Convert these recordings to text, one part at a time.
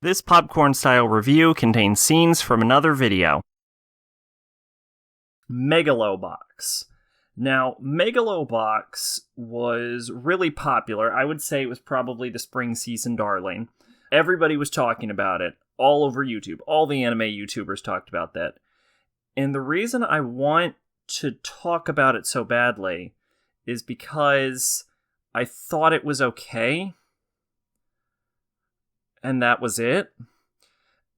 This popcorn-style review contains scenes from another video. Megalo Box. Now, Megalo Box was really popular. I would say it was probably the spring season darling. Everybody was talking about it all over YouTube. All the anime YouTubers talked about that. And the reason I want to talk about it so badly is because I thought it was okay. And that was it.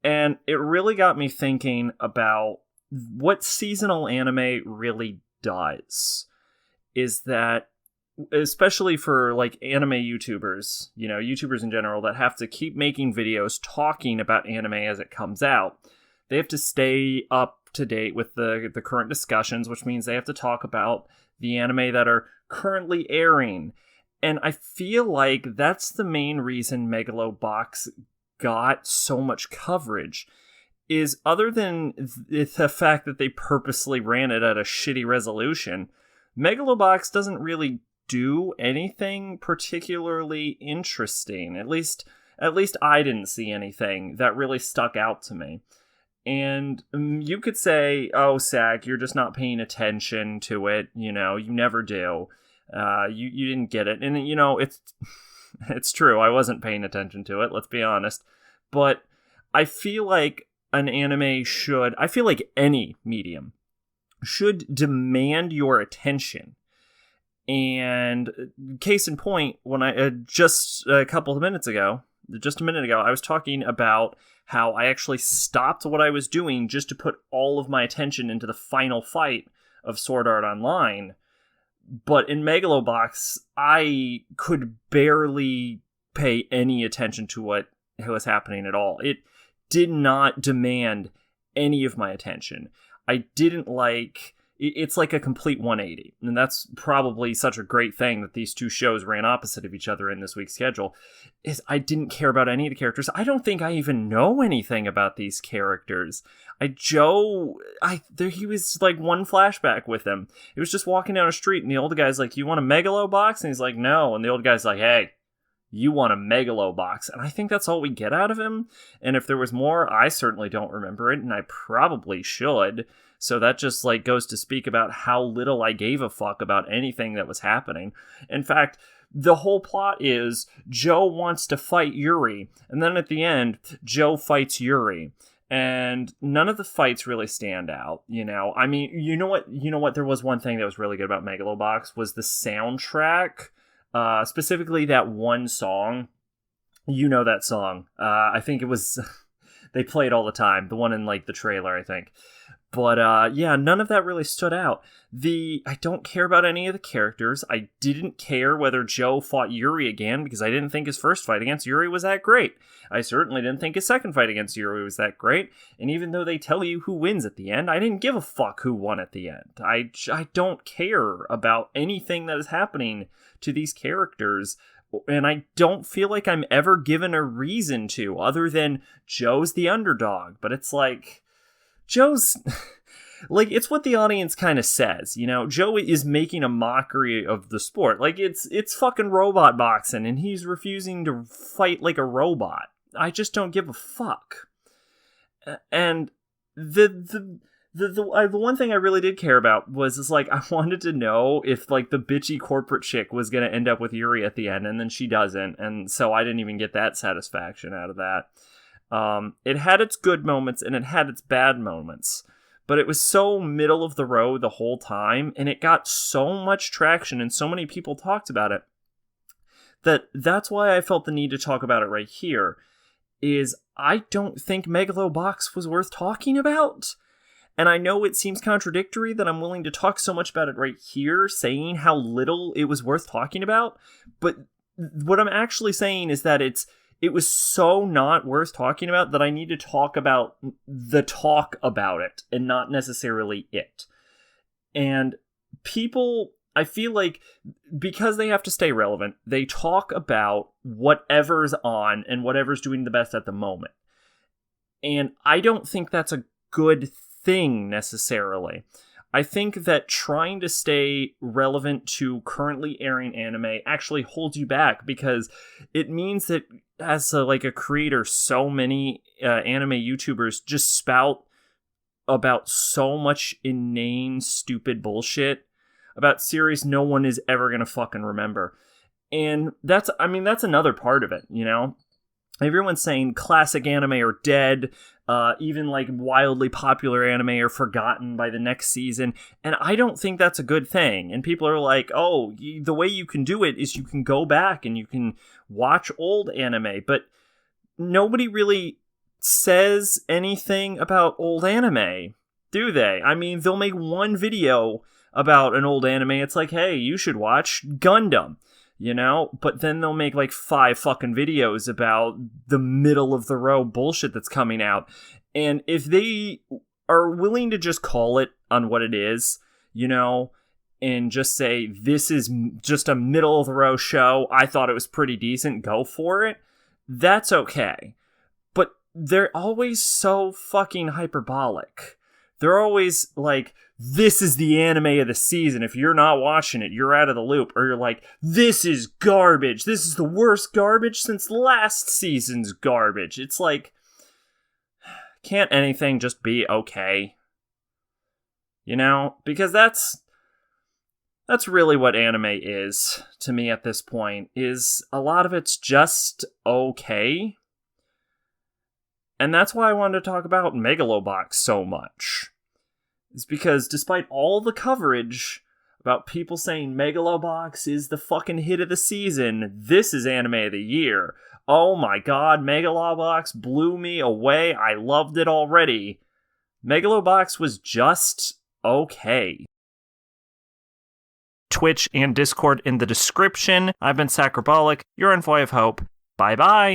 And it really got me thinking about what seasonal anime really does. Is that, especially for like anime YouTubers, YouTubers in general that have to keep making videos talking about anime as it comes out, they have to stay up to date with the current discussions, which means they have to talk about the anime that are currently airing. And I feel like that's the main reason Megalo Box got so much coverage, is other than the fact that they purposely ran it at a shitty resolution, Megalo Box doesn't really do anything particularly interesting. At least I didn't see anything that really stuck out to me. And you could say, oh, Sag, you're just not paying attention to it. You never do. You didn't get it. And, it's true. I wasn't paying attention to it. Let's be honest. But I feel like I feel like any medium should demand your attention. And case in point, when I just a minute ago, I was talking about how I actually stopped what I was doing just to put all of my attention into the final fight of Sword Art Online. But in Megalo Box, I could barely pay any attention to what was happening at all. It did not demand any of my attention. I didn't like... It's like a complete 180. And that's probably such a great thing that these two shows ran opposite of each other in this week's schedule, is I didn't care about any of the characters. I don't think I even know anything about these characters. He was like one flashback with him. It was just walking down a street and the old guy's like, you want a Megalo Box? And he's like, no. And the old guy's like, hey, you want a Megalo Box. And I think that's all we get out of him. And if there was more, I certainly don't remember it, and I probably should. So that just like goes to speak about how little I gave a fuck about anything that was happening. In fact, the whole plot is Joe wants to fight Yuri, and then at the end, Joe fights Yuri. And none of the fights really stand out, I mean, you know what? There was one thing that was really good about Megalo Box was the soundtrack. Specifically that one song. That song. I think it was... they play it all the time. The one in, like, the trailer, I think. But, none of that really stood out. I don't care about any of the characters. I didn't care whether Joe fought Yuri again, because I didn't think his first fight against Yuri was that great. I certainly didn't think his second fight against Yuri was that great. And even though they tell you who wins at the end, I didn't give a fuck who won at the end. I don't care about anything that is happening to these characters. And I don't feel like I'm ever given a reason to, other than Joe's the underdog. But it's like... Joe's, like, it's what the audience kind of says, Joe is making a mockery of the sport. Like, it's fucking robot boxing, and he's refusing to fight like a robot. I just don't give a fuck. And the one thing I really did care about was like, I wanted to know if, like, the bitchy corporate chick was going to end up with Yuri at the end, and then she doesn't, and so I didn't even get that satisfaction out of that. It had its good moments and it had its bad moments, but it was so middle of the road the whole time, and it got so much traction and so many people talked about it that's why I felt the need to talk about it right here. Is I don't think Megalo Box was worth talking about. And I know it seems contradictory that I'm willing to talk so much about it right here, saying how little it was worth talking about, but what I'm actually saying is that it was so not worth talking about that I need to talk about the talk about it and not necessarily it. And people, I feel like, because they have to stay relevant, they talk about whatever's on and whatever's doing the best at the moment. And I don't think that's a good thing necessarily. I think that trying to stay relevant to currently airing anime actually holds you back, because it means that as a creator, so many anime YouTubers just spout about so much inane, stupid bullshit about series no one is ever gonna fucking remember. And that's another part of it, you know? Everyone's saying classic anime are dead, even like wildly popular anime are forgotten by the next season, and I don't think that's a good thing. And people are like, oh, the way you can do it is you can go back and you can watch old anime, but nobody really says anything about old anime, do they? I mean, they'll make one video about an old anime, it's like, hey, you should watch Gundam. You know, but then they'll make like 5 fucking videos about the middle of the road bullshit that's coming out. And if they are willing to just call it on what it is, you know, and just say, this is just a middle of the road show, I thought it was pretty decent, go for it, that's okay. But they're always so fucking hyperbolic. They're always like, this is the anime of the season. If you're not watching it, you're out of the loop. Or you're like, this is garbage. This is the worst garbage since last season's garbage. It's like, can't anything just be okay? You know? Because that's really what anime is to me at this point, is a lot of it's just okay. And that's why I wanted to talk about Megalo Box so much. Is because despite all the coverage about people saying Megalo Box is the fucking hit of the season, this is anime of the year. Oh my god, Megalo Box blew me away. I loved it already. Megalo Box was just okay. Twitch and Discord in the description. I've been Sacrobolic. You're Envoy of Hope. Bye bye.